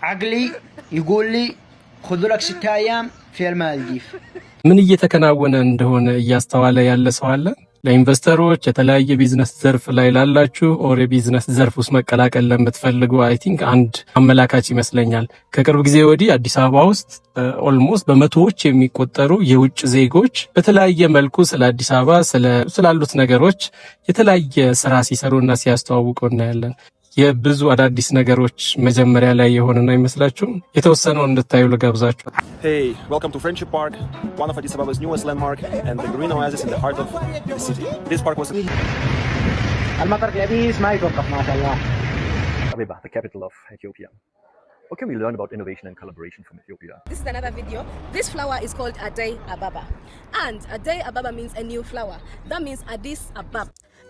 عقلي يقول لي خذ لك 6 أيام في المالديف። ምን እየተከናወነ እንደሆነ እያስተዋለ ያለ ሰው አለ? ለኢንቨስተሮች የተለያየ ቢዝነስ ዘርፍ ላይ ላላችሁ ኦር የቢዝነስ ዘርፍ ውስጥ መቀላቀል ለምትፈልጉ አይ ቲንክ አንድ አመላካች ይመስለኛል። ከቅርብ ጊዜ ወዲህ አዲስ አበባ ውስጥ ኦልሞስት በመቶዎች የሚቆጠሩ የውጭ ዜጎች በተለያየ መልኩ ስለ አዲስ አበባ ስላሉት ነገሮች የተለያየ ስራ ሲሰሩና ሲያስተዋውቁ እናያለን። የብዙ አዳዲስ ነገሮች መጀመሪያ ላይ የሆነና አይመስላችሁም? የተወሰነው እንድታዩ ልጋብዛችሁ። Hey, welcome to Friendship Park, one of Addis Ababa's newest landmark and the green oasis in the heart of the city. This park was المطر اليابس ما يتوقف ما شاء الله. Addis, the capital of Ethiopia. What can we learn about innovation and collaboration from Ethiopia? This is another video. This flower is called Addis Ababa. And Addis Ababa means a new flower. That means Addis Ababa.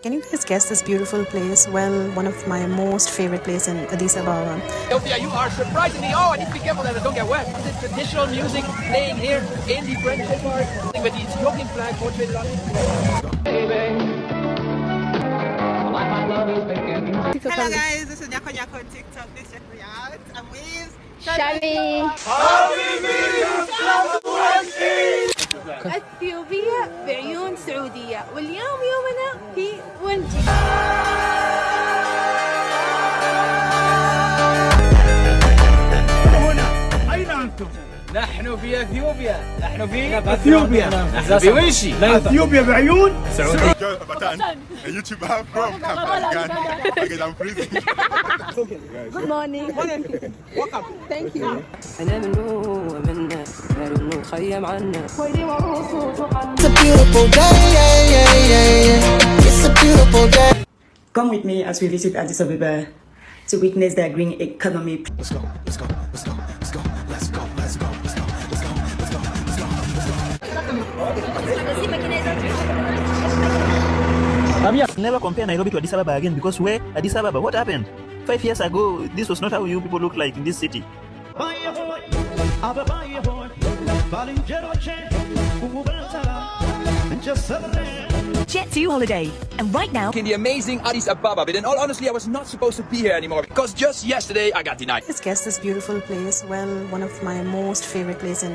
Can you guys guess this beautiful place? Well, one of my most favorite places in Addis Ababa. Ethiopia, you are surprisingly, I need to be careful that I don't get wet. The traditional music playing here in the Friendship Park with the Ethiopian flag portrayed on it. Hello guys, this is Nyako Nyako on TikTok. Please check me out. I'm with شامي اثيوبيا بعيون سعوديه واليوم يومنا في ونجي. هنا اين انتم؟ نحن في اثيوبيا، نحن في اثيوبيا، نحن في ويشي، اثيوبيا بعيون سعودية. YouTube I'm freezing. Good morning. Welcome. Thank you. It's a beautiful day. It's a beautiful day. Come with me as we visit Addis Ababa to witness their green economy. Let's go, let's go, let's go, let's go, let's go, let's go, let's go, let's go, let's go, let's go, let's go. Never compare Nairobi to Addis Ababa again because where Addis Ababa, what happened? 5 years ago, this was not how you people look like in this city. Jet 2 holiday, and right now In the amazing Addis Ababa, but in all honesty, I was not supposed to be here anymore because just yesterday I got denied. Let's guess this beautiful place. Well, one of my most favorite places in